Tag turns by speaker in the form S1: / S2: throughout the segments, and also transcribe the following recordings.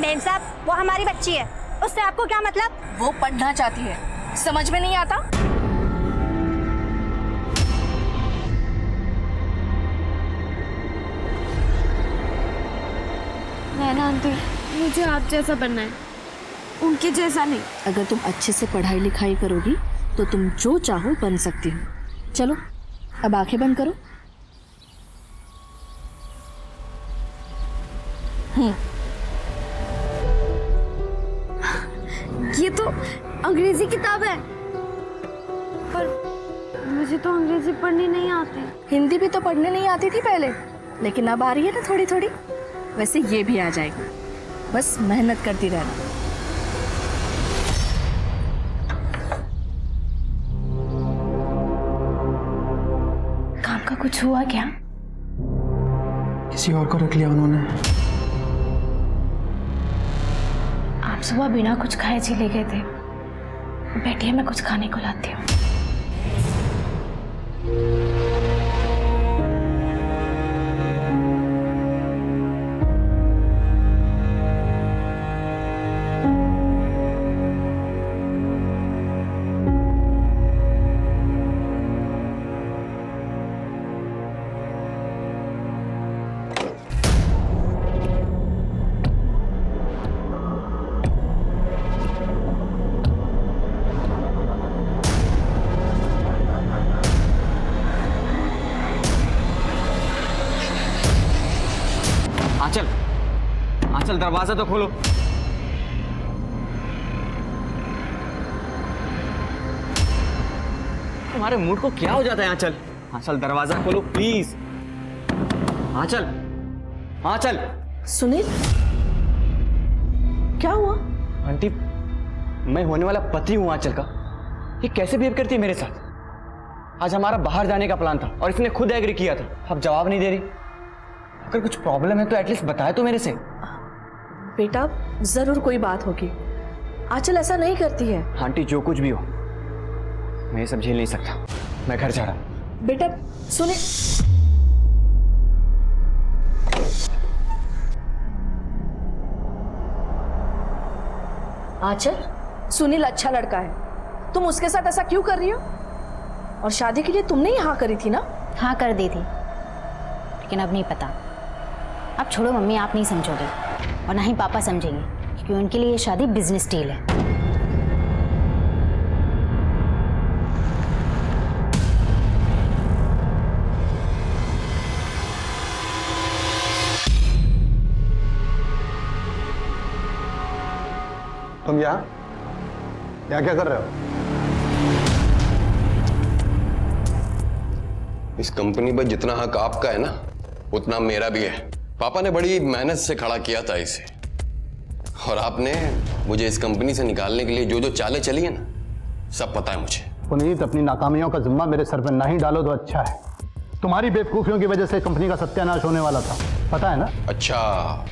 S1: Ma'am साहब, वो हमारी बच्ची है, उससे आपको क्या मतलब?
S2: वो पढ़ना चाहती है, समझ में नहीं आता?
S3: नैना आंटी, मुझे आप जैसा बनना है, उनके जैसा नहीं।
S2: अगर तुम अच्छे से पढ़ाई लिखाई करोगी तो तुम जो चाहो बन सकती हो। चलो अब आंखें बंद करो।
S3: ये तो अंग्रेजी किताब है, पर मुझे तो अंग्रेजी पढ़नी नहीं आती।
S2: हिंदी भी तो पढ़ने नहीं आती थी पहले, लेकिन अब आ रही है ना थोड़ी थोड़ी। वैसे ये भी आ जाएगी, बस मेहनत करती रहना।
S3: काम का कुछ हुआ क्या?
S4: किसी और को रख लिया उन्होंने।
S3: आप सुबह बिना कुछ खाए चले गए थे। बैठिए, मैं कुछ खाने को लाती हूँ।
S4: आंचल, आंचल दरवाजा तो खोलो। तुम्हारे मूड को क्या हो जाता है आंचल? आंचल दरवाजा खोलो प्लीज। आंचल, आंचल।
S2: सुनील, क्या हुआ?
S4: आंटी, मैं होने वाला पति हूं आंचल का। ये कैसे बिहेव करती है मेरे साथ? आज हमारा बाहर जाने का प्लान था और इसने खुद एग्री किया था। अब जवाब नहीं दे रही। अगर कुछ प्रॉब्लम है तो एटलीस्ट बताए तो मेरे से।
S2: बेटा, जरूर कोई बात होगी। आंचल ऐसा नहीं करती है।
S4: आंटी, जो कुछ भी हो, मैं ये सब झेल नहीं सकता। मैं घर जा रहा हूं।
S2: बेटा सुनील, आंचल, सुनील अच्छा लड़का है, तुम उसके साथ ऐसा क्यों कर रही हो? और शादी के लिए तुमने ही हाँ करी थी ना?
S1: हाँ कर दी थी, लेकिन अब नहीं पता। अब छोड़ो मम्मी, आप नहीं समझोगे और ना ही पापा समझेंगे, क्योंकि उनके लिए ये शादी बिजनेस डील है।
S5: तुम यहाँ क्या कर रहे हो?
S6: इस कंपनी पर जितना हक आपका है ना, उतना मेरा भी है। पापा ने बड़ी मेहनत से खड़ा किया था इसे, और आपने मुझे इस कंपनी से निकालने के लिए जो जो चालें चली है ना, सब पता है मुझे।
S5: पुनीत, अपनी नाकामियों का जिम्मा मेरे सर पर नहीं डालो तो अच्छा है। तुम्हारी बेवकूफियों की वजह से कंपनी का सत्यानाश होने वाला था, पता है ना? अच्छा,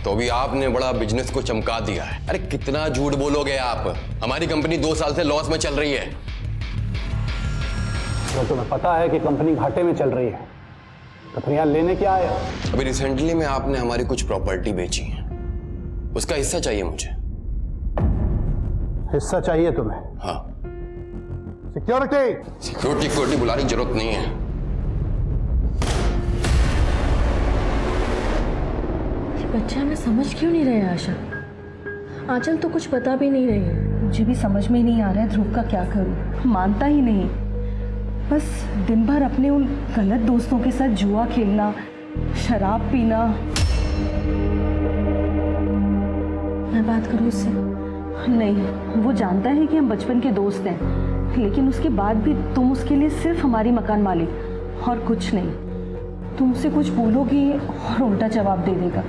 S6: तो अभी आपने बड़ा बिजनेस को चमका दिया है। अरे कितना झूठ बोलोगे आप? हमारी कंपनी 2 साल से लॉस में चल रही है।
S5: तो तुम्हें पता है कि कंपनी घाटे में चल रही है, तो फिर यहाँ लेने क्या आए?
S6: अभी रिसेंटली में आपने हमारी कुछ प्रॉपर्टी बेची है, उसका हिस्सा चाहिए मुझे।
S5: हिस्सा चाहिए तुम्हें?
S6: हाँ। सिक्योरिटी बुलाने की जरूरत नहीं है।
S2: बच्चा मैं समझ क्यों नहीं रहे आशा? आंचल तो कुछ पता भी नहीं रही है। मुझे भी समझ में नहीं आ रहा है ध्रुव का क्या करूं। मानता ही नहीं, बस दिन भर अपने उन गलत दोस्तों के साथ जुआ खेलना, शराब पीना। मैं बात करूं उससे? नहीं, वो जानता है कि हम बचपन के दोस्त हैं, लेकिन उसके बाद भी तुम उसके लिए सिर्फ हमारी मकान मालिक और कुछ नहीं। तुम उसे कुछ बोलोगी और उल्टा जवाब दे देगा।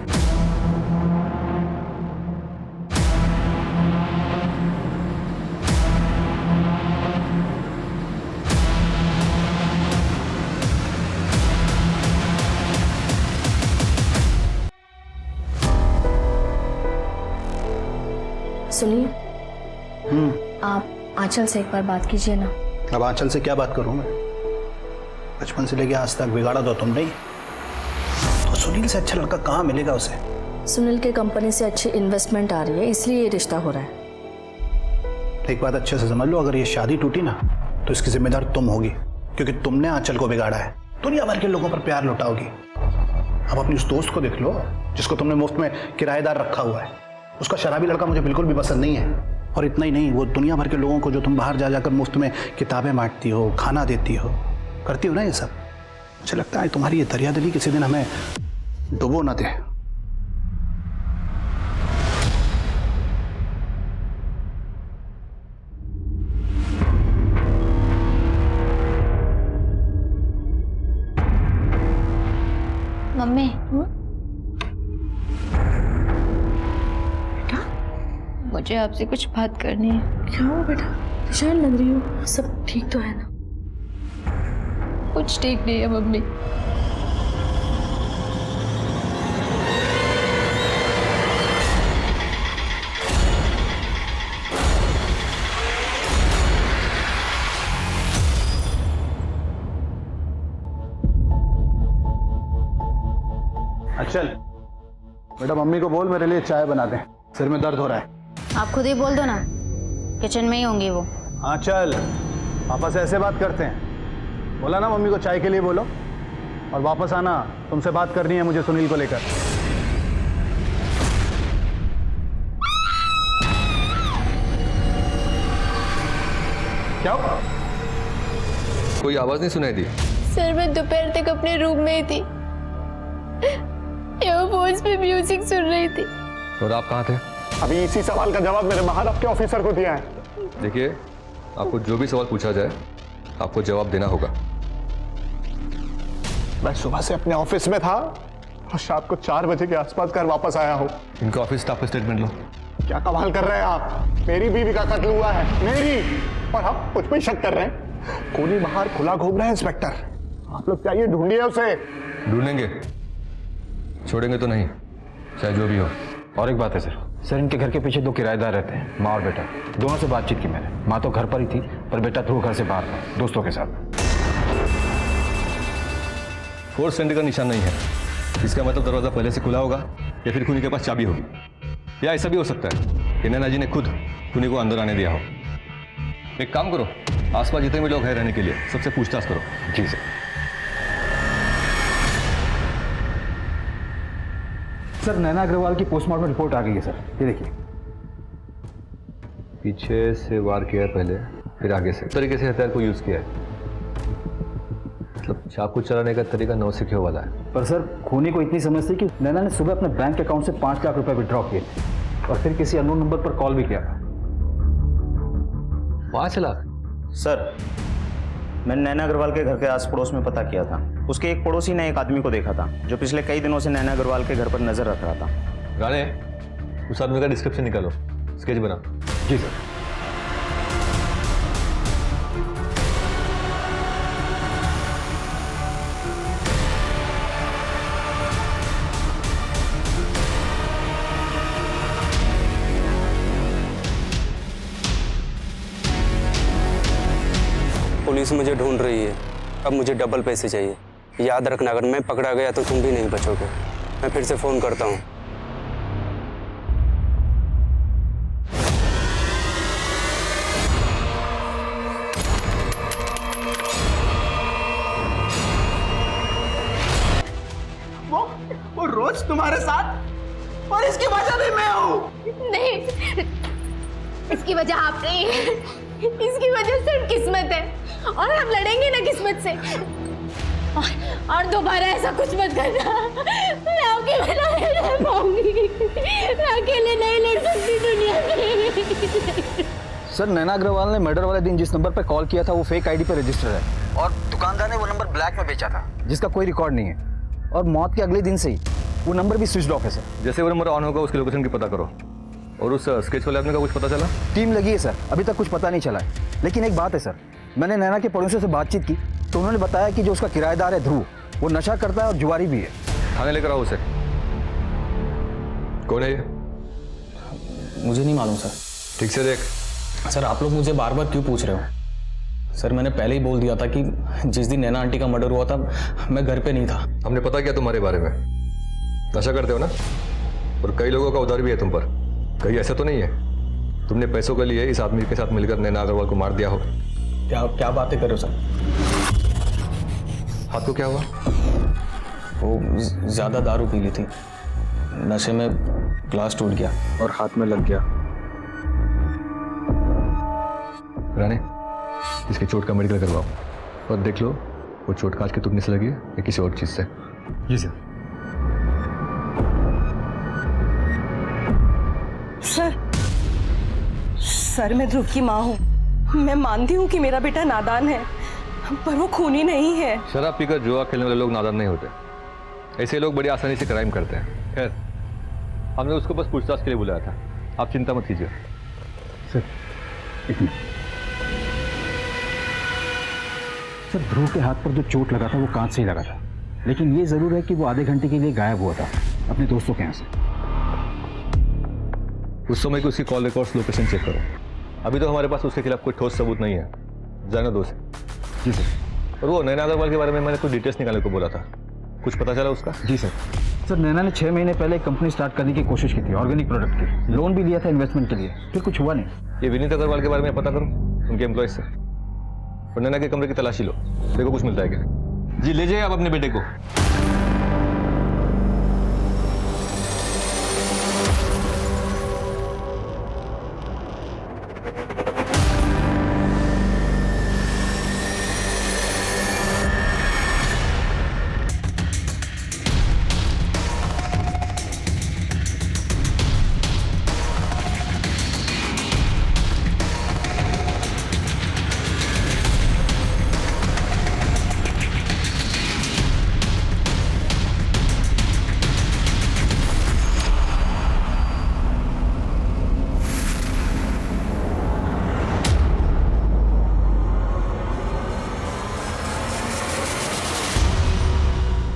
S2: सुनिए, आप आंचल से एक बार बात कीजिए ना।
S5: अब आंचल से क्या बात करूं मैं? बचपन से लेके आज तक बिगाड़ा तो तुम नहीं, तो सुनील से अच्छा लड़का कहाँ मिलेगा उसे?
S2: सुनील के कंपनी से अच्छी इन्वेस्टमेंट आ रही है, इसलिए ये रिश्ता हो रहा है।
S5: एक बात अच्छे से समझ लो, अगर ये शादी टूटी ना तो इसकी जिम्मेदार तुम होगी, क्योंकि तुमने आंचल को बिगाड़ा है। दुनिया भर के लोगों पर प्यार लुटाओगी। अब अपनी उस दोस्त को देख लो जिसको तुमने मुफ्त में किराएदार रखा हुआ है। उसका शराबी लड़का मुझे बिल्कुल भी पसंद नहीं है। और इतना ही नहीं, वो दुनिया भर के लोगों को जो तुम बाहर जा जाकर मुफ्त में किताबें बांटती हो, खाना देती हो, करती हो ना ये सब, मुझे लगता है तुम्हारी ये दरियादिली किसी दिन हमें डुबो ना दे।
S1: मम्मी मुझे आपसे कुछ बात करनी है।
S2: क्या हुआ बेटा? परेशान लग रही हो। सब ठीक तो है ना?
S1: कुछ ठीक नहीं है मम्मी।
S5: चल बेटा, मम्मी को बोल मेरे लिए चाय बना दे, सिर में दर्द हो रहा है।
S1: आप खुद ही बोल दो ना, किचन में ही होंगी वो।
S5: हाँ चल, पापा से ऐसे बात करते हैं। बोला ना मम्मी को चाय के लिए बोलो, और वापस आना, तुमसे बात करनी है मुझे सुनील को लेकर। क्या हुआ?
S7: कोई आवाज नहीं सुनाई दी?
S3: सर मैं दोपहर तक अपने रूम में ही थी, एयरफोन्स पे म्यूजिक सुन रही थी।
S7: और आप कहाँ थे?
S5: अभी इसी सवाल का जवाब मेरे बाहर आपके ऑफिसर को दिया है।
S7: देखिए, आपको जो भी सवाल पूछा जाए आपको जवाब देना होगा।
S5: मैं सुबह से अपने ऑफिस में था और शाम को 4 बजे के आसपास घर वापस आया हूँ।
S7: इनका ऑफिस स्टाफ का स्टेटमेंट लो।
S5: क्या कमाल कर रहे हैं आप? मेरी बीवी का कत्ल हुआ है, मेरी, और आप मुझ पे शक कर रहे हैं। कोनी बाहर खुला घूम रहे हैं इंस्पेक्टर, आप लोग चाहिए ढूंढिए उसे।
S7: ढूंढेंगे, छोड़ेंगे तो नहीं, चाहे जो भी हो।
S8: और एक बात है सर, इनके घर के पीछे 2 किराएदार रहते हैं, माँ और बेटा। दोनों से बातचीत की मैंने। माँ तो घर पर ही थी, पर बेटा थ्रू घर से बाहर था, दोस्तों के साथ।
S7: फोर्स सेंटर का निशान नहीं है, इसका मतलब दरवाजा पहले से खुला होगा या फिर खूनी के पास चाबी होगी, या ऐसा भी हो सकता है कि नैना जी ने खुद खूनी को अंदर आने दिया हो। एक काम करो, आसपास जितने भी लोग हैं रहने के लिए, सबसे पूछताछ करो।
S8: जी सर। सर नैना अग्रवाल की पोस्टमार्टम रिपोर्ट आ गई है सर, ये देखिए।
S7: पीछे से वार किया है पहले, फिर आगे से। तरीके से हथियार को यूज किया है, मतलब चाकू चलाने का तरीका नौसिखियों वाला है।
S8: पर सर खूनी को इतनी समझ थी कि नैना ने सुबह अपने बैंक अकाउंट से 5 लाख रुपए विड्रॉ किए और फिर किसी अननोन नंबर पर कॉल भी किया था।
S7: 5 लाख?
S9: सर मैंने नैना अग्रवाल के घर के आस पड़ोस में पता किया था। उसके एक पड़ोसी ने एक आदमी को देखा था जो पिछले कई दिनों से नैना अग्रवाल के घर पर नजर रख रहा था।
S7: गाने, उस आदमी का डिस्क्रिप्शन निकालो, स्केच बना।
S8: जी सर।
S10: पुलिस मुझे ढूंढ रही है, अब मुझे डबल पैसे चाहिए। याद रखना, अगर मैं पकड़ा गया तो तुम भी नहीं बचोगे। मैं फिर से फोन करता हूँ।
S4: वो रोज तुम्हारे साथ, और इसकी वजह भी मैं हूँ।
S3: नहीं, इसकी वजह आप नहीं है, इसकी वजह सिर्फ किस्मत है, और हम लड़ेंगे ना किस्मत से। और दोबारा ऐसा कुछ मत करना, मैं आपके बिना नहीं रह पाऊंगी, मैं अकेले नहीं लड़ सकती दुनिया में।
S8: सर नैना अग्रवाल ने मर्डर वाले दिन जिस नंबर पर कॉल किया था वो फेक आईडी पर रजिस्टर है, और दुकानदार ने वो नंबर ब्लैक में बेचा था जिसका कोई रिकॉर्ड नहीं है, और मौत के अगले दिन से ही वो नंबर भी स्विच ऑफ है सर।
S7: जैसे वो नंबर ऑन होगा उसकी लोकेशन की पता करो। और उस स्केच वाले आदमी का कुछ पता चला?
S8: टीम लगी है सर, अभी तक कुछ पता नहीं चला है। लेकिन एक बात है सर, मैंने नैना के पड़ोसियों से बातचीत की तो उन्होंने बताया कि जो उसका किराएदार है ध्रुव, वो नशा करता है और जुआरी भी है।
S7: थाने लेकर आओ उसे। कौन है ये?
S11: मुझे नहीं मालूम सर।
S7: ठीक से देख।
S11: सर आप लोग मुझे बार बार क्यों पूछ रहे हो? सर मैंने पहले ही बोल दिया था कि जिस दिन नैना आंटी का मर्डर हुआ था मैं घर पे नहीं था।
S7: हमने पता किया तुम्हारे बारे में, नशा करते हो ना? और कई लोगों का उधार भी है तुम पर। कहीं ऐसा तो नहीं है तुमने पैसों के लिए इस आदमी के साथ मिलकर नैना अग्रवाल को मार दिया हो?
S11: क्या क्या बातें कर रहे हो सर?
S7: हाथ को क्या हुआ?
S11: वो ज़्यादा दारू पी ली थी, नशे में ग्लास टूट गया
S8: और हाथ में लग गया।
S7: राणे, इसके चोट का मेडिकल करवाओ और देख लो वो चोट कांच के टूटने से लगी है या किसी और चीज से।
S8: जी सर।
S2: सर मैं ध्रुव की माँ हूँ। मैं मानती हूँ कि मेरा बेटा नादान है, पर वो खूनी नहीं है।
S7: शराब पीकर जुआ खेलने वाले लोग नादान नहीं होते। ऐसे लोग बड़ी आसानी से क्राइम करते हैं। खैर, हमने उसको बस पूछताछ के लिए बुलाया था, आप चिंता मत कीजिए।
S8: सर एक मिनट। सर ध्रुव के हाथ पर जो चोट लगा था वो कांच से ही लगा था, लेकिन ये जरूर है कि वो आधे घंटे के लिए गायब हुआ था अपने दोस्तों के यहाँ से।
S7: उस समय की उसकी कॉल रिकॉर्ड्स लोकेशन चेक करो। अभी तो हमारे पास उसके खिलाफ कोई ठोस सबूत नहीं है, जाने दो उसे।
S8: जी सर।
S7: और वो नैना अग्रवाल के बारे में मैंने कुछ डिटेल्स निकालने को बोला था, कुछ पता चला उसका?
S8: जी सर। सर नैना ने 6 महीने पहले एक कंपनी स्टार्ट करने की कोशिश की थी, ऑर्गेनिक प्रोडक्ट की। लोन भी लिया था इन्वेस्टमेंट के लिए, फिर कुछ हुआ नहीं।
S7: ये विनीत अग्रवाल के बारे में पता करो उनके एम्प्लॉयज से, और नैना के कमरे की तलाशी लो, देखो कुछ मिलता है क्या। जी ले जाइए आप अपने बेटे को।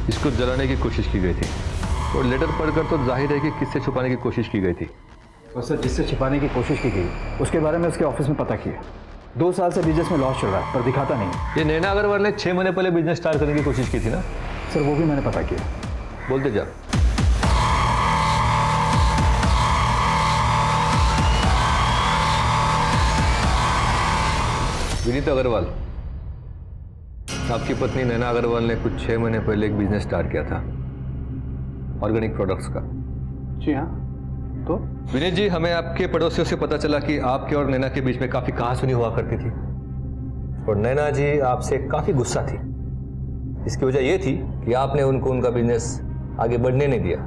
S7: इसको जलाने की कोशिश की गई थी और लेटर पढ़कर तो जाहिर है कि किससे छुपाने की कोशिश की गई थी।
S8: और सर जिससे छिपाने की कोशिश की गई उसके बारे में उसके ऑफिस में पता किया। 2 साल से बिजनेस में लॉस चल रहा है पर दिखाता नहीं।
S7: ये नैना अग्रवाल ने 6 महीने पहले बिजनेस स्टार्ट करने की कोशिश की थी ना?
S8: सर वो भी मैंने पता किया।
S7: बोलते जा। विनीत अग्रवाल, आपकी पत्नी नैना अग्रवाल ने कुछ 6 महीने पहले एक बिजनेस स्टार्ट किया था ऑर्गेनिक प्रोडक्ट्स का।
S5: जी हाँ। तो
S7: विनीत जी, हमें आपके पड़ोसियों से पता चला कि आपके और नैना के बीच में काफी कहासुनी हुआ करती थी और नैना जी आपसे काफी गुस्सा थी। इसकी वजह यह थी कि आपने उनको उनका बिजनेस आगे बढ़ने नहीं दिया।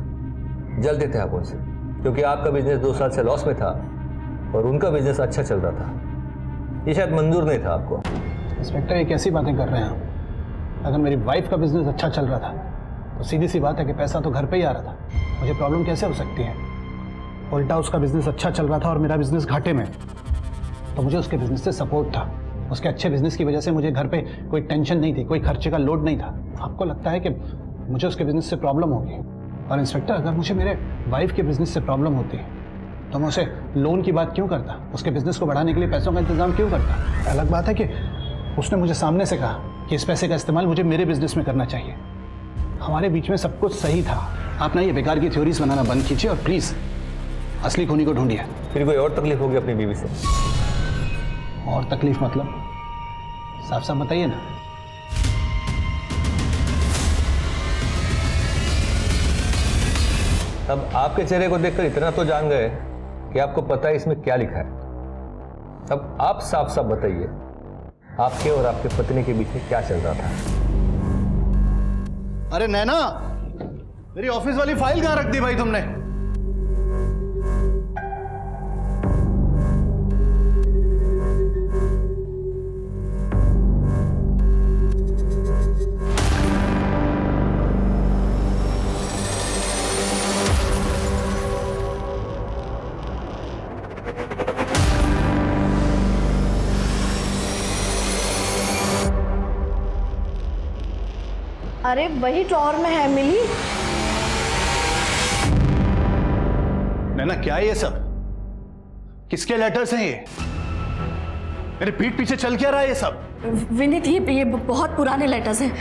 S7: जलते थे आप उनसे क्योंकि आपका बिजनेस 2 साल से लॉस में था और उनका बिजनेस अच्छा चल रहा था। ये शायद मंजूर नहीं था आपको।
S5: इंस्पेक्टर ये कैसी बातें कर रहे हैं आप? अगर मेरी वाइफ का बिजनेस अच्छा चल रहा था तो सीधी सी बात है कि पैसा तो घर पे ही आ रहा था, मुझे प्रॉब्लम कैसे हो सकती है? उल्टा उसका बिजनेस अच्छा चल रहा था और मेरा बिजनेस घाटे में, तो मुझे उसके बिजनेस से सपोर्ट था। उसके अच्छे बिजनेस की वजह से मुझे घर पे कोई टेंशन नहीं थी, कोई खर्चे का लोड नहीं था। आपको लगता है कि मुझे उसके बिजनेस से प्रॉब्लम होगी? और इंस्पेक्टर, अगर मुझे मेरे वाइफ के बिजनेस से प्रॉब्लम होती तो मैं उसे लोन की बात क्यों करता? उसके बिजनेस को बढ़ाने के लिए पैसों का इंतजाम क्यों करता? अलग बात है कि उसने मुझे सामने से कहा कि इस पैसे का इस्तेमाल मुझे मेरे बिजनेस में करना चाहिए। हमारे बीच में सब कुछ सही था। आप ना ये बेकार की थ्योरीज बनाना बंद कीजिए और प्लीज असली खूनी को ढूंढिए।
S7: फिर कोई और तकलीफ होगी अपनी बीवी से?
S5: और तकलीफ मतलब? साफ साफ बताइए ना।
S7: अब आपके चेहरे को देखकर इतना तो जान गए कि आपको पता है इसमें क्या लिखा है। अब आप साफ साफ बताइए आपके और आपके पत्नी के बीच में क्या चल रहा था?
S5: अरे नैना, मेरी ऑफिस वाली फाइल कहाँ रख दी भाई तुमने?
S3: अरे वही ड्रॉअर में है, मिली।
S5: नैना क्या है ये सब? किसके लेटर्स हैं ये? मेरे पीठ पीछे चल क्या रहा है ये सब?
S2: विनीत ये बहुत पुराने लेटर्स हैं।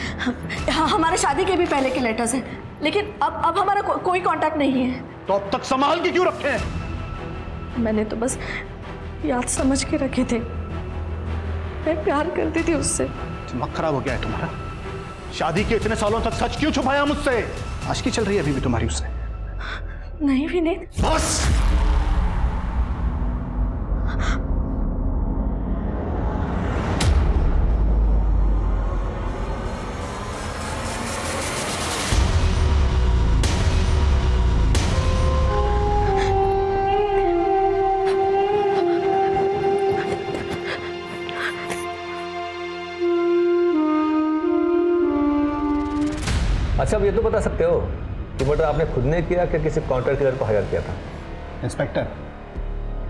S2: हाँ, हमारे शादी के भी पहले के लेटर्स हैं, लेकिन अब हमारा कोई कांटेक्ट नहीं है।
S5: तो अब तक संभाल के क्यों रखे हैं?
S2: मैंने तो बस याद समझ के रखे थे। मैं प्यार करती थी उससे।
S5: दिमाग खराब हो गया है तुम्हारा? शादी के इतने सालों तक सच क्यों छुपाया मुझसे? आशिकी चल रही है अभी भी तुम्हारी उससे?
S2: नहीं विनीत।
S5: बस
S7: अच्छा, अब ये तो बता सकते हो कि मर्डर आपने खुद ने किया कि किसी कॉन्ट्रैक्ट किलर को हायर किया था?
S5: इंस्पेक्टर,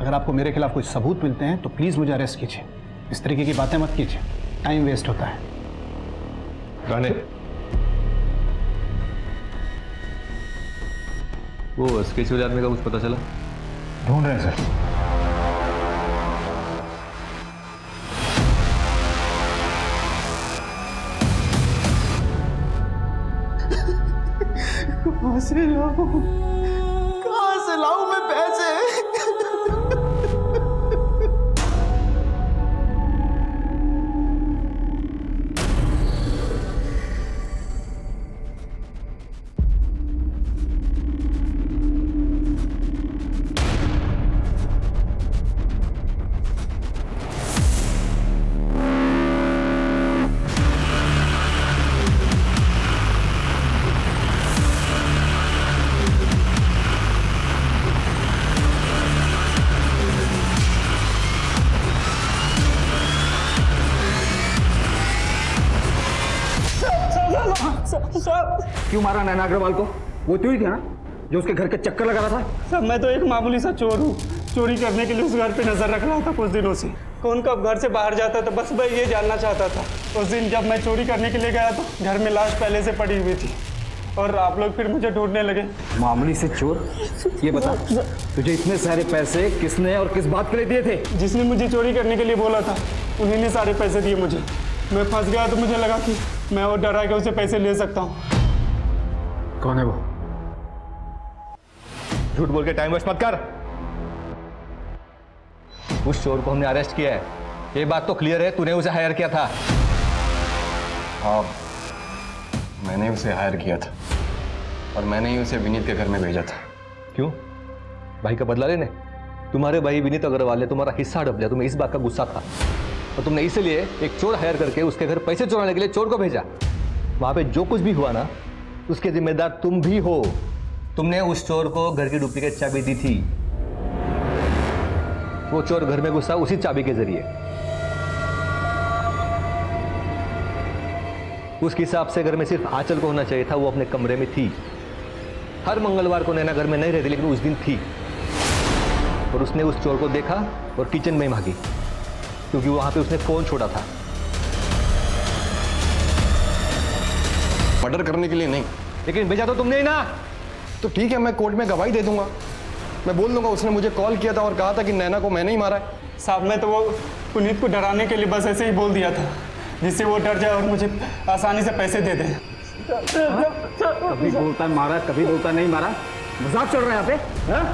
S5: अगर आपको मेरे खिलाफ कुछ सबूत मिलते हैं तो प्लीज मुझे अरेस्ट कीजिए। इस तरीके की बातें मत कीजिए, टाइम वेस्ट होता है।
S7: राणे, वो स्केच वाले आदमी का कुछ पता चला?
S5: ढूंढ रहे हैं सर। कहां से लाऊं मैं पैसे?
S8: क्यों मारा नैना अग्रवाल को? वो तू ही था ना जो उसके घर के चक्कर लगा रहा था?
S10: सर, मैं तो एक मामूली सा चोर हूँ। चोरी करने के लिए उस घर पे नजर रख रहा था कुछ दिनों से। कौन कब घर से बाहर जाता था, बस मैं ये जानना चाहता था। उस दिन जब मैं चोरी करने के लिए गया तो घर में लाश पहले से पड़ी हुई थी और आप लोग फिर मुझे ढूंढने लगे।
S8: मामूली से चोर? ये बता, तुझे इतने सारे पैसे किसने और किस बात के लिए दिए थे?
S10: जिसने मुझे चोरी करने के लिए बोला था उन्हीं ने सारे पैसे दिए मुझे। मैं फंस गया तो मुझे लगा कि मैं और डरा के उसे पैसे ले सकता हूँ।
S5: कौन है वो?
S7: झूठ बोल के टाइम वेस्ट मत कर। उस चोर को हमने अरेस्ट किया है, ये बात तो क्लियर है। तूने उसे हायर किया था।
S6: हाँ, मैंने उसे हायर किया था और मैंने ही उसे विनीत के घर में भेजा था।
S7: क्यों? भाई का बदला लेने? तुम्हारे भाई विनीत अग्रवाल ने तुम्हारा हिस्सा हड़प लिया, तुम्हें इस बात का गुस्सा था और तुमने इसलिए एक चोर हायर करके उसके घर पैसे चुराने के लिए चोर को भेजा। वहां पे जो कुछ भी हुआ ना, उसके जिम्मेदार तुम भी हो। तुमने उस चोर को घर की डुप्लीकेट चाबी दी थी। वो चोर घर में घुसा उसी चाबी के जरिए। उसके हिसाब से घर में सिर्फ आंचल को होना चाहिए था, वो अपने कमरे में थी। हर मंगलवार को नैना घर में नहीं रहती, लेकिन उस दिन थी और उसने उस चोर को देखा और किचन में भागी, क्योंकि वहां पे उसने फोन छोड़ा था।
S6: मर्डर करने के लिए नहीं।
S7: लेकिन भेजा तो तुमने ही ना।
S6: तो ठीक है, मैं कोर्ट में गवाही दे दूंगा। मैं बोल दूंगा उसने मुझे कॉल किया था और कहा था कि नैना को मैंने ही मारा है।
S10: साहब, मैं तो वो पुनीत को डराने के लिए बस ऐसे ही बोल दिया था, जिससे वो डर जाए और मुझे आसानी से पैसे दे दे।
S8: कभी बोलता मारा, कभी बोलता नहीं मारा। मजाक चल रहा है यहाँ पे? हाँ?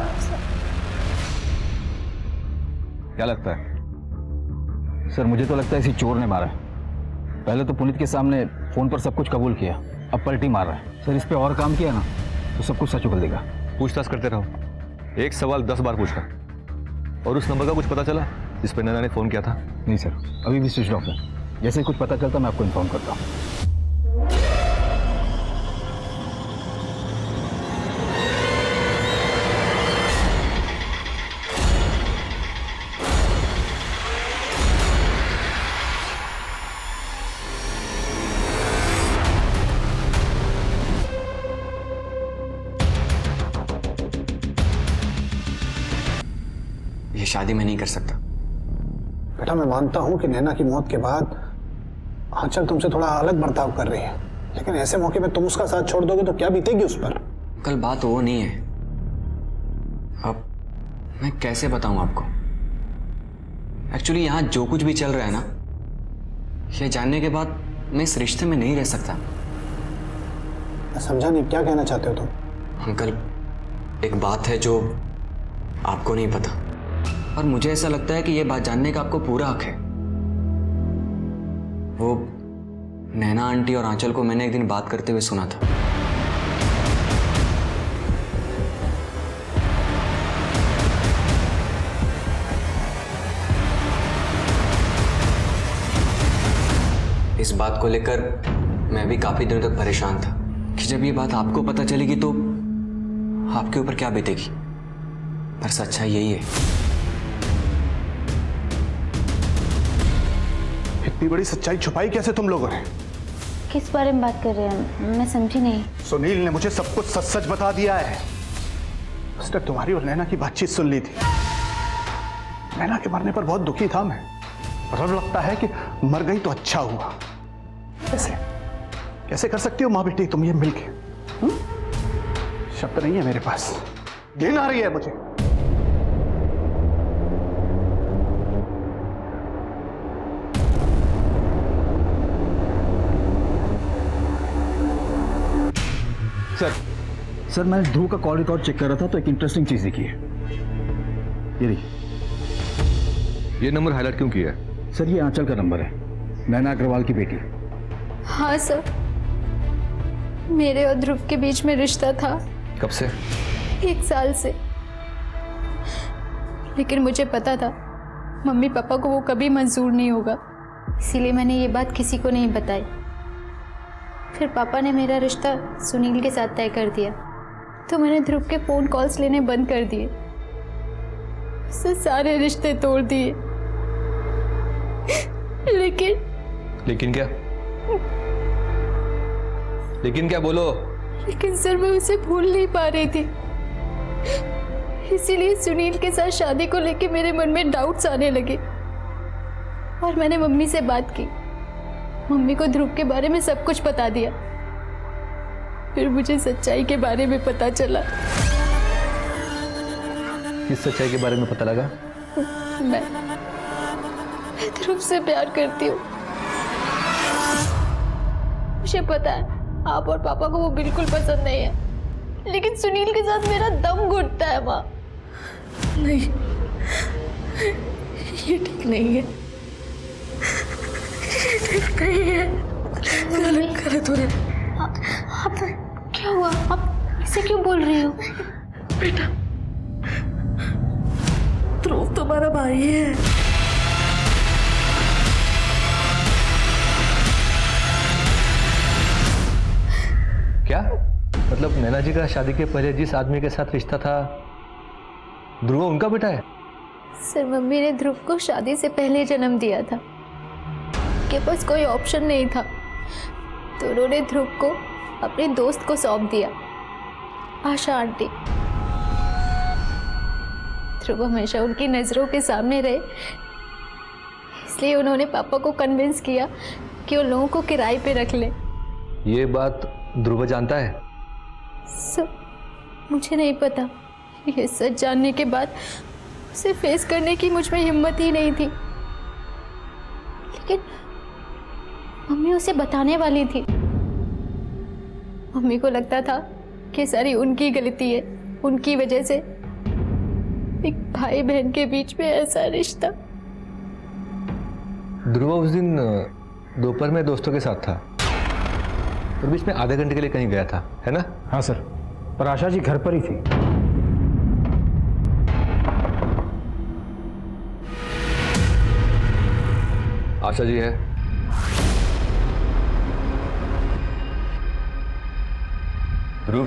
S7: क्या लगता है?
S8: सर, मुझे तो लगता है इसी चोर ने मारा है। पहले तो पुनीत के सामने फोन पर सब कुछ कबूल किया, अब पलटी मार रहा है। सर, इस पे और काम किया ना तो सब कुछ सच उगल देगा।
S7: पूछताछ करते रहो, एक सवाल 10 बार पूछना। और उस नंबर का कुछ पता चला जिस पर नैना ने फोन किया था?
S8: नहीं सर, अभी भी स्विच ऑफ है। जैसे ही कुछ पता चलता मैं आपको इन्फॉर्म करता हूँ।
S4: ये शादी मैं नहीं कर सकता।
S5: बेटा, मैं मानता हूं कि नैना की मौत के बाद आंचल तुमसे थोड़ा अलग बर्ताव कर रही है, लेकिन ऐसे मौके पे तुम उसका साथ छोड़ दोगे तो क्या बीतेगी उस पर?
S4: कल बात वो नहीं है। अब मैं कैसे बताऊं आपको? एक्चुअली यहाँ जो कुछ भी चल रहा है ना, ये जानने के बाद मैं इस रिश्ते में नहीं रह सकता।
S5: मैं समझा नहीं, क्या कहना चाहते हो तुम?
S4: अंकल, एक बात है जो आपको नहीं पता, और मुझे ऐसा लगता है कि ये बात जानने का आपको पूरा हक है। वो नैना आंटी और आंचल को मैंने एक दिन बात करते हुए सुना था। इस बात को लेकर मैं भी काफी दिनों तक परेशान था कि जब ये बात आपको पता चलेगी तो आपके ऊपर क्या बीतेगी। पर सच्चाई यही है।
S5: इतनी बड़ी सच्चाई छुपाई कैसे तुम लोगों ने?
S1: किस बारे में बात कर रहे हैं? मैं समझी नहीं।
S5: सुनील ने मुझे सब कुछ सच सच बता दिया है। उसने तुम्हारी और नैना की बातचीत सुन ली थी। नैना के मरने पर बहुत दुखी था मैं, और अब लगता है कि मर गई तो अच्छा हुआ। कैसे कैसे कर सकती हो माँ बेटी तुम ये मिलके? शब्द नहीं है मेरे पास, घिन आ रही है मुझे।
S8: सर मैं ध्रुव का कॉल रिकॉर्ड चेक कर रहा था तो एक इंटरेस्टिंग चीज दिखी है। ये देखिए।
S7: ये नंबर हाईलाइट क्यों किया है?
S8: सर ये आंचल का नंबर है, नैना अग्रवाल की बेटी।
S3: हाँ सर, मेरे और ध्रुव के बीच में रिश्ता था।
S7: कब से?
S3: 1 साल से। लेकिन मुझे पता था मम्मी पापा को वो कभी मंजूर नहीं होगा, इसीलिए मैंने ये बात किसी को नहीं बताई। फिर पापा ने मेरा रिश्ता सुनील के साथ तय कर दिया, तो मैंने ध्रुव के फ़ोन कॉल्स लेने बंद कर दिए, उससे सारे रिश्ते तोड़ दिए।
S7: लेकिन क्या? लेकिन क्या बोलो?
S3: लेकिन सर मैं उसे भूल नहीं पा रही थी, इसीलिए सुनील के साथ शादी को लेके मेरे मन में डाउट्स आने लगे। और मैंने मम्मी से बात की, मम्मी को ध्रुव के बारे में सब कुछ बता दिया। फिर मुझे सच्चाई के बारे में पता चला।
S7: किस सच्चाई के बारे में पता लगा?
S3: मैं ध्रुव से प्यार करती हूँ। मुझे पता है आप और पापा को वो बिल्कुल पसंद नहीं है, लेकिन सुनील के साथ मेरा दम घुटता है माँ।
S2: नहीं, ये ठीक नहीं है, ठीक नहीं है, गलत हो रहा है।
S3: आप क्या हुआ? आप इसे क्यों बोल रही हो?
S2: बेटा, ध्रुव तुम्हारा भाई है।
S7: क्या मतलब नैना जी का शादी के पहले जिस आदमी के साथ रिश्ता था ध्रुव उनका बेटा है?
S3: सर मम्मी ने ध्रुव को शादी से पहले जन्म दिया था, के पास कोई ऑप्शन नहीं था, तो उन्होंने ध्रुव को अपने दोस्त को सौंप दिया, आशा आंटी। ध्रुव हमेशा उनकी नज़रों के सामने रहे, इसलिए उन्होंने पापा को कन्विंस किया कि उन लोगों को किराए पे रख ले।
S7: ये बात ध्रुव जानता है?
S3: सर मुझे नहीं पता, ये सच जानने के बाद उसे फेस करने की मुझ में हिम्मत ही नहीं थी, लेकिन मम्मी उसे बताने वाली थी। मम्मी को लगता था कि सारी उनकी गलती है, उनकी वजह से एक भाई बहन के बीच में ऐसा रिश्ता।
S7: ध्रुव उस दिन दोपहर में दोस्तों के साथ था और बीच में आधे घंटे के लिए कहीं गया था, है ना?
S8: हाँ सर, पर आशा जी घर पर ही थी।
S7: आशा जी है? ध्रुव,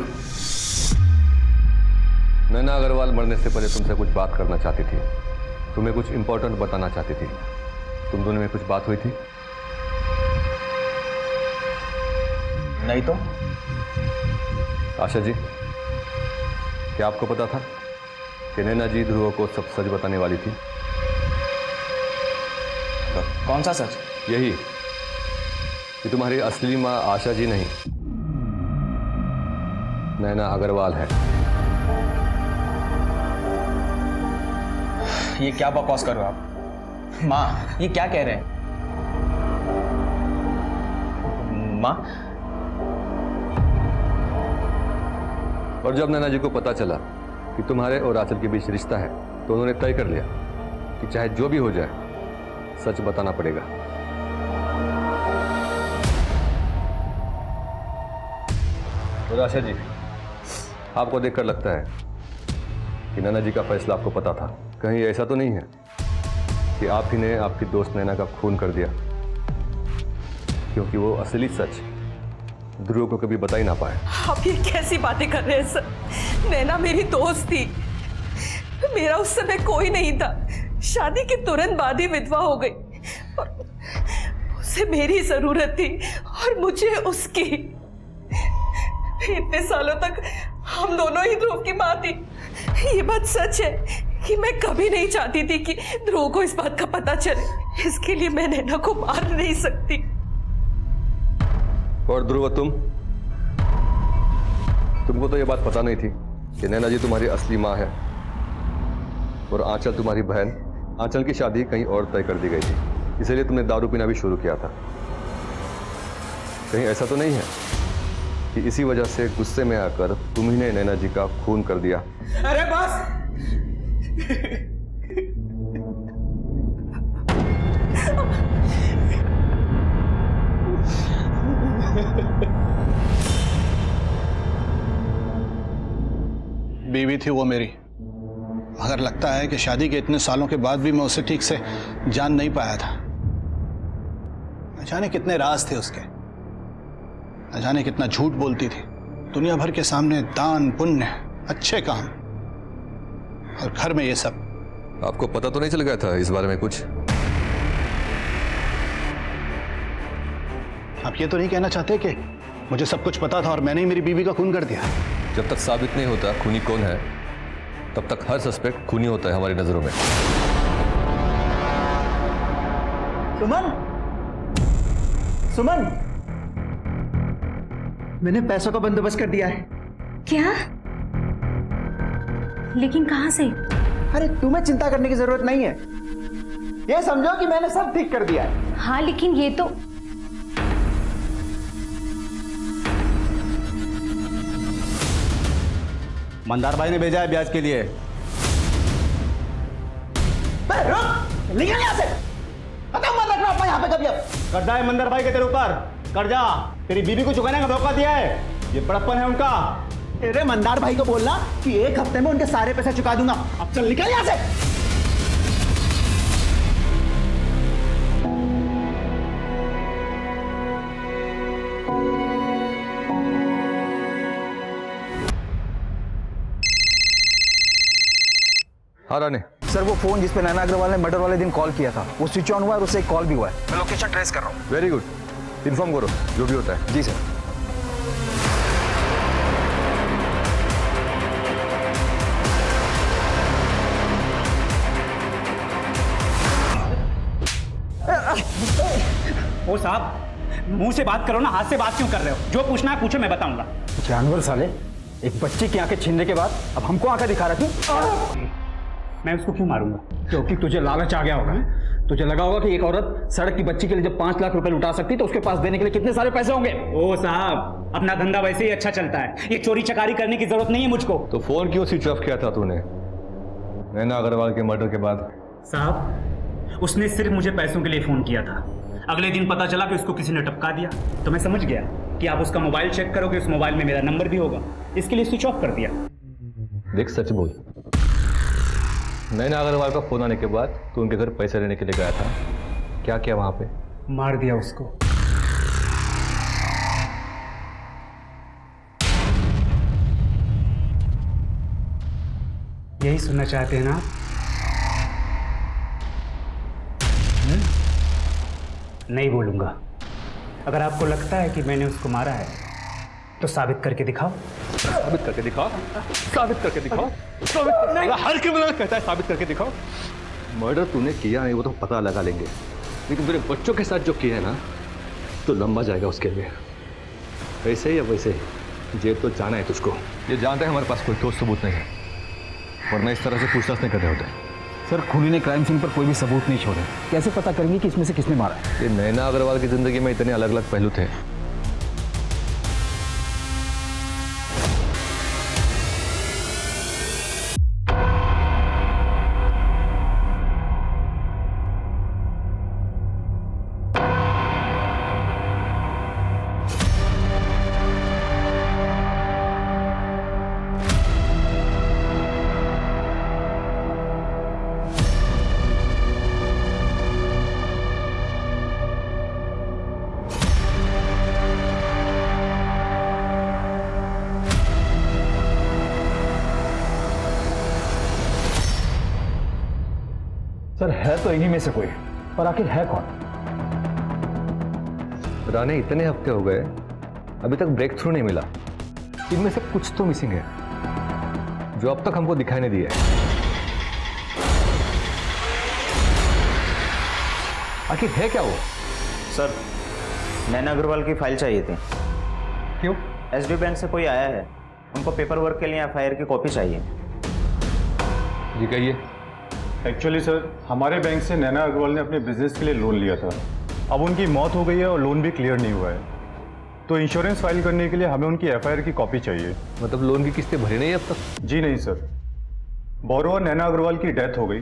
S7: नैना अग्रवाल मरने से पहले तुमसे कुछ बात करना चाहती थी, तुम्हें कुछ इंपॉर्टेंट बताना चाहती थी। तुम दोनों में कुछ बात हुई थी?
S8: नहीं तो?
S7: आशा जी, क्या आपको पता था कि नैना जी ध्रुव को सब सच बताने वाली थी?
S4: कौन सा सच?
S7: यही कि तुम्हारी असली माँ आशा जी नहीं, नैना अग्रवाल है।
S11: ये क्या बकवास कर रहे हो आप? माँ ये क्या कह रहे हैं? माँ,
S7: और जब नैना जी को पता चला कि तुम्हारे और आंचल के बीच रिश्ता है तो उन्होंने तय कर लिया कि चाहे जो भी हो जाए सच बताना पड़ेगा। और आशा जी, आपको देखकर लगता है कि नैना जी का फैसला आपको पता था। कहीं ऐसा तो नहीं है कि आप ही ने आपकी दोस्त नैना का खून कर दिया? क्योंकि वो असली सच ध्रुव को कभी बता ही ना पाए।
S2: आप ये कैसी बातें कर रहे हैं सर? नैना मेरी दोस्त थी, मेरा उस समय कोई नहीं था। शादी के तुरंत बाद ही विधवा हो गई और उसे मेरी जरूरत थी और मुझे उसकी। इतने सालों तक हम दोनों ही ध्रुव की माँ थी। ये बात सच है कि मैं कभी नहीं चाहती थी कि ध्रुव को इस बात का पता चले। इसके लिए मैं नैना को मार नहीं सकती।
S7: और ध्रुव, तुमको तो ये बात पता नहीं थी कि नैना जी तुम्हारी असली माँ है और आंचल तुम्हारी बहन। आंचल की शादी कहीं और तय कर दी गई थी, इसलिए तुमने दारू पीना भी शुरू किया था। कहीं ऐसा तो नहीं है कि इसी वजह से गुस्से में आकर तुम ही ने नैना जी का खून कर दिया?
S10: अरे बस,
S5: बीवी थी वो मेरी, मगर लगता है कि शादी के इतने सालों के बाद भी मैं उसे ठीक से जान नहीं पाया था। न जाने कितने राज थे उसके, न जाने कितना झूठ बोलती थी दुनिया भर के सामने। दान पुण्य, अच्छे काम, और घर में ये सब।
S7: आपको पता तो नहीं चल गया था इस बारे में कुछ?
S5: आप ये तो नहीं कहना चाहते कि मुझे सब कुछ पता था और मैंने ही मेरी बीवी का खून कर दिया?
S7: जब तक साबित नहीं होता खूनी कौन है, तब तक हर सस्पेक्ट खूनी होता है हमारी नजरों में।
S8: सुमन, सुमन, मैंने पैसों का बंदोबस्त कर दिया है।
S1: क्या? लेकिन कहां से?
S8: अरे तुम्हें चिंता करने की जरूरत नहीं है। ये समझो कि मैंने सब ठीक कर दिया है।
S1: हाँ, लेकिन ये तो
S10: मंदार भाई ने भेजा है ब्याज के लिए।
S8: निकल यहाँ से, खत्म मत रखना अपना यहाँ पे कभी। अब
S10: कर्जा है मंदार भाई के तेरे ऊपर, कर्जा तेरी बीवी को चुकाने का मौका दिया है, ये बड़प्पन है उनका।
S8: अरे मंदार भाई को बोलना कि 1 हफ्ते में उनके सारे पैसे चुका दूंगा। अब चल निकल यहाँ से।
S7: हाँ राने।
S8: सर वो फोन जिस पे नैना अग्रवाल ने मर्डर वाले दिन कॉल किया था वो स्विच ऑन हुआ है और उससे एक कॉल भी हुआ है। मैं लोकेशन ट्रेस कर रहा हूँ।
S7: वेरी गुड, इन्फॉर्म करो जो भी होता है।
S8: जी सर।
S10: ओ साहब, मुंह से बात करो ना, हाथ से बात क्यों कर रहे हो? जो पूछना है पूछो, मैं बताऊंगा।
S8: जानवर साले, एक बच्ची की आंखें छीनने के बाद अब हमको आंखें दिखा रहा तू।
S10: मैं उसको क्यों मारूंगा? क्योंकि तुझे लालच आ गया होगा। तुझे लगा होगा कि एक औरत सड़क की बच्ची के लिए जब 5 लाख रुपए लुटा सकती तो उसके पास देने के लिए कितने सारे पैसे होंगे। ओ साहब, अपना धंधा वैसे ही अच्छा चलता है, ये चोरी चकारी करने की जरूरत नहीं है मुझको।
S7: तो फोन क्यों स्विच ऑफ किया था तूने नैना अग्रवाल के मर्डर के बाद?
S10: साहब, उसने सिर्फ मुझे पैसों के लिए फोन किया था। अगले दिन पता चला कि उसको किसी ने टपका दिया, तो मैं समझ गया कि आप उसका मोबाइल चेक करोगे, उस मोबाइल में मेरा नंबर भी होगा, इसके लिए स्विच ऑफ कर दिया।
S7: देख सच बोल, नैना अग्रवाल का फोन आने के बाद तू उनके घर पैसे लेने के लिए गया था, क्या किया वहां पे?
S10: मार दिया उसको। यही सुनना चाहते हैं ना? नहीं बोलूंगा। अगर आपको लगता है कि मैंने उसको मारा है तो साबित करके दिखाओ।
S7: साबित करके दिखाओ, साबित करके दिखाओ, साबित करके। हर क्रिमिनल कहता है साबित करके दिखाओ। मर्डर तूने किया नहीं वो तो पता लगा लेंगे, लेकिन तेरे बच्चों के साथ जो किया है ना, तो लंबा जाएगा उसके लिए। वैसे ही या वैसे ही जेल तो जाना है तुझको। ये जानते हैं हमारे पास कोई ठोस सबूत नहीं है, वरना इस तरह से पूछताछ नहीं कर रहे होते।
S8: सर खूनी ने क्राइम सीन पर कोई भी सबूत नहीं छोड़े, कैसे पता करेंगे कि इसमें से किसने मारा है?
S7: ये नैना अग्रवाल की जिंदगी में इतने अलग अलग पहलू थे।
S8: सर है तो इन्हीं में से कोई, पर आखिर है कौन?
S7: राणे इतने हफ्ते हो गए, अभी तक ब्रेक थ्रू नहीं मिला। इनमें से कुछ तो मिसिंग है जो अब तक हमको दिखाई नहीं दिया है। आखिर है क्या वो?
S9: सर नैना अग्रवाल की फाइल चाहिए थी।
S7: क्यों?
S9: एसडी बैंक से कोई आया है, उनको पेपर वर्क के लिए एफआईआर की कॉपी चाहिए।
S7: जी कहिए।
S12: एक्चुअली सर हमारे बैंक से नैना अग्रवाल ने अपने बिजनेस के लिए लोन लिया था। अब उनकी मौत हो गई है और लोन भी क्लियर नहीं हुआ है, तो इंश्योरेंस फाइल करने के लिए हमें उनकी एफआईआर की कॉपी चाहिए।
S7: मतलब लोन की किस्तें भरी नहीं अब तक?
S12: जी नहीं सर, बोरोवर नैना अग्रवाल की डेथ हो गई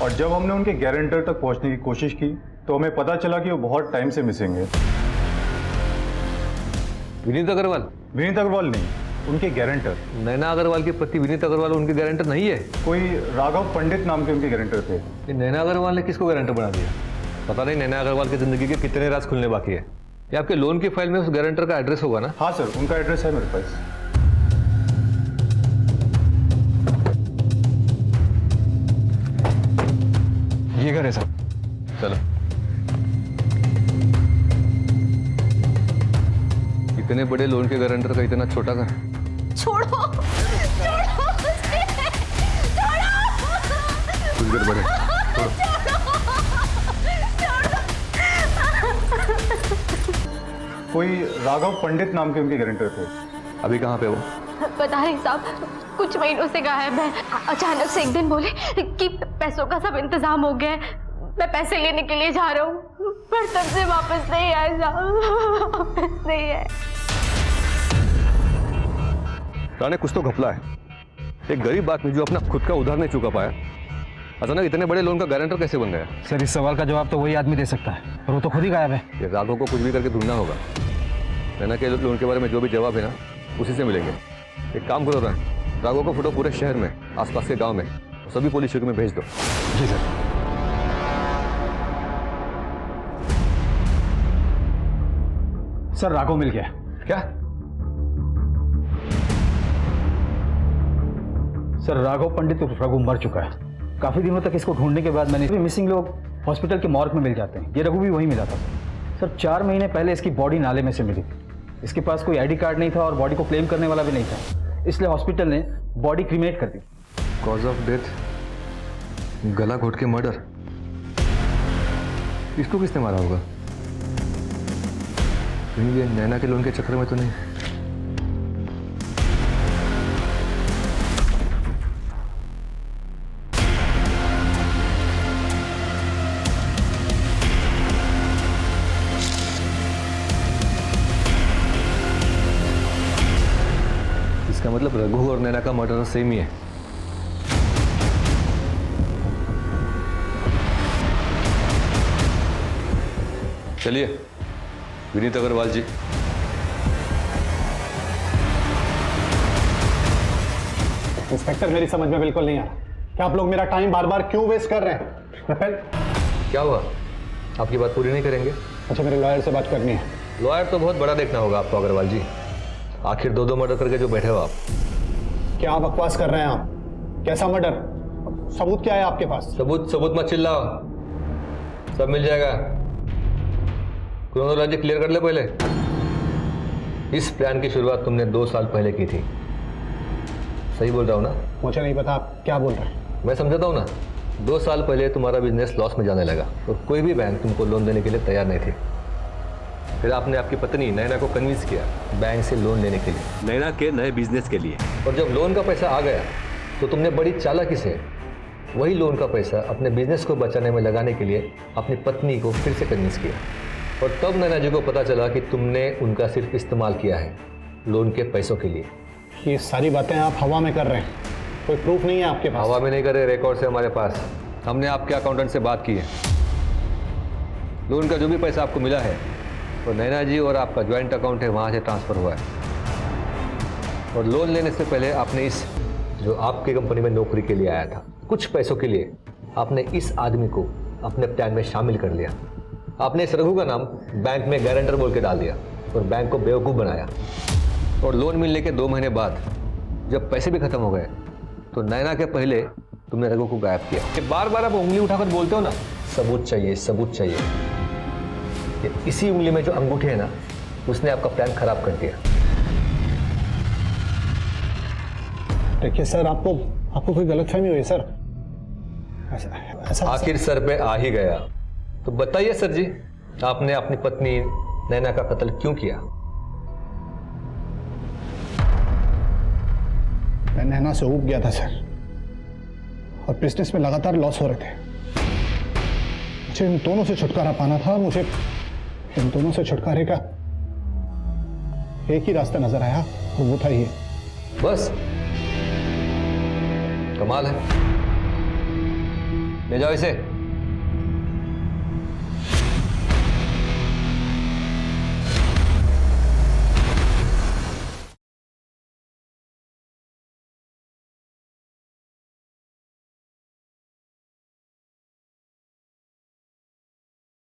S12: और जब हमने उनके गारंटर तक पहुंचने की कोशिश की तो हमें पता चला कि वो बहुत टाइम से मिसिंग है।
S7: विनीत अग्रवाल?
S12: विनीत अग्रवाल नहीं, उनके गारंटर।
S7: नैना अग्रवाल के पति विनीत अग्रवाल उनके गारंटर नहीं है?
S12: कोई राघव पंडित नाम के उनके गारंटर थे।
S7: ये नैना अग्रवाल ने किसको गारंटर बना दिया? पता नहीं नैना अग्रवाल की जिंदगी के कितने राज खुलने बाकी है। ये आपके लोन की फाइल में उस गारंटर का एड्रेस होगा ना?
S12: हाँ सर, उनका एड्रेस है मेरे पास।
S8: ये घर है सर।
S7: चलो। इतने बड़े लोन के गारंटर का इतना छोटा घर?
S3: छोड़ो छोड़ो मुझे, छोड़ो।
S7: कुछ गड़बड़ है।
S12: कोई राघव पंडित नाम के उनके गारंटर थे।
S7: अभी कहाँ पे वो?
S3: पता नहीं साहब, कुछ महीनों से गायब है। अचानक से एक दिन बोले कि पैसों का सब इंतजाम हो गया है, मैं पैसे लेने के लिए जा रहा हूँ, पर तब से वापस नहीं आए साहब, वापस नहीं आए।
S7: राणे कुछ तो घपला है। एक गरीब आदमी जो अपना खुद का उधार नहीं चुका पाया, अचानक इतने बड़े लोन का गारंटर कैसे बन गया?
S8: सर इस सवाल का जवाब तो वही आदमी दे सकता है, पर वो तो खुद ही गायब है।
S7: ये राघव को कुछ भी करके ढूंढना होगा। नैना के लोन के बारे में जो भी जवाब है ना, उसी से मिलेंगे। एक काम करो राघव का फोटो पूरे शहर में, आसपास के गांव में, सभी पुलिस चौकी में भेज दो।
S8: जी सर। सर राघव मिल गया।
S7: क्या?
S8: सर राघव पंडित उर्फ रघु मर चुका है। काफी दिनों तक इसको ढूंढने के बाद मैंने मिसिंग लोग हॉस्पिटल के मॉर्ग में मिल जाते हैं, ये रघु भी वहीं मिला था। सर 4 महीने पहले इसकी बॉडी नाले में से मिली थी। इसके पास कोई आईडी कार्ड नहीं था और बॉडी को क्लेम करने वाला भी नहीं था, इसलिए हॉस्पिटल ने बॉडी क्रीमेट कर दी।
S7: कॉज ऑफ डेथ गला घोट के मर्डर। इसको किसने मारा होगा? कहीं ये नैना के लोन के चक्कर में तो नहीं? इसका मतलब रघु और नैना का मर्डर सेम ही है। चलिए विनीत अग्रवाल जी।
S5: इंस्पेक्टर मेरी समझ में बिल्कुल नहीं आ रहा कि आप लोग मेरा टाइम बार बार क्यों वेस्ट कर रहे हैं।
S7: क्या हुआ? आपकी बात पूरी नहीं करेंगे?
S5: अच्छा मेरे लॉयर से बात करनी है।
S7: लॉयर तो बहुत बड़ा देखना होगा आपको अग्रवाल जी। आखिर 2 मर्डर करके जो बैठे हो आप।
S5: क्या बकवास कर रहे हैं आप? कैसा मर्डर? सबूत क्या है आपके पास?
S7: सबूत मत चिल्लाओ, सब मिल जाएगा। क्रोनोलॉजी क्लियर कर ले पहले। इस प्लान की शुरुआत तुमने 2 साल पहले की थी, सही बोल रहा हूँ ना?
S5: मुझे नहीं पता आप क्या बोल रहे हैं।
S7: मैं समझाता हूँ ना। 2 साल पहले तुम्हारा बिजनेस लॉस में जाने लगा और कोई भी बैंक तुमको लोन देने के लिए तैयार नहीं थी। फिर आपने आपकी पत्नी नैना को कन्विंस किया बैंक से लोन लेने के लिए,
S13: नैना के नए बिजनेस के लिए।
S7: और जब लोन का पैसा आ गया तो तुमने बड़ी चालाकी से वही लोन का पैसा अपने बिजनेस को बचाने में लगाने के लिए अपनी पत्नी को फिर से कन्विंस किया। और तब नैना जी को पता चला कि तुमने उनका सिर्फ इस्तेमाल किया है लोन के पैसों के लिए।
S5: ये सारी बातें आप हवा में कर रहे हैं, कोई प्रूफ नहीं है आपके पास?
S7: हवा में नहीं करे, रिकॉर्ड से हमारे पास। हमने आपके अकाउंटेंट से बात की है। लोन का जो भी पैसा आपको मिला है वो नैना जी और आपका ज्वाइंट अकाउंट है, वहाँ से ट्रांसफ़र हुआ है। और लोन लेने से पहले आपने इस जो आपकी कंपनी में नौकरी के लिए आया था, कुछ पैसों के लिए आपने इस आदमी को अपने प्लान में शामिल कर लिया। आपने इस रघु का नाम बैंक में गारंटर बोल के डाल दिया और बैंक को बेवकूफ़ बनाया। और लोन मिलने के 2 महीने बाद जब पैसे भी खत्म हो गए तो नैना के पहले तुमने रघु को गायब किया। कि बार बार आप उंगली उठाकर बोलते हो ना, सबूत चाहिए, सबूत चाहिए। ये इसी उंगली में जो अंगूठी है ना, उसने आपका प्लान खराब कर दिया।
S5: देखिए सर, आपको कोई गलतफहमी हुई सर? ऐसा
S7: आखिर सर पे आ ही गया तो बताइए सर जी, आपने अपनी पत्नी नैना का कत्ल क्यों किया?
S5: मैं नैना से ऊब गया था सर, और बिजनेस में लगातार लॉस हो रहे थे। मुझे इन दोनों से छुटकारा पाना था। मुझे इन दोनों से छुटकारे का एक ही रास्ता नजर आया, और वो था ये।
S7: बस? कमाल है। ले जाओ इसे।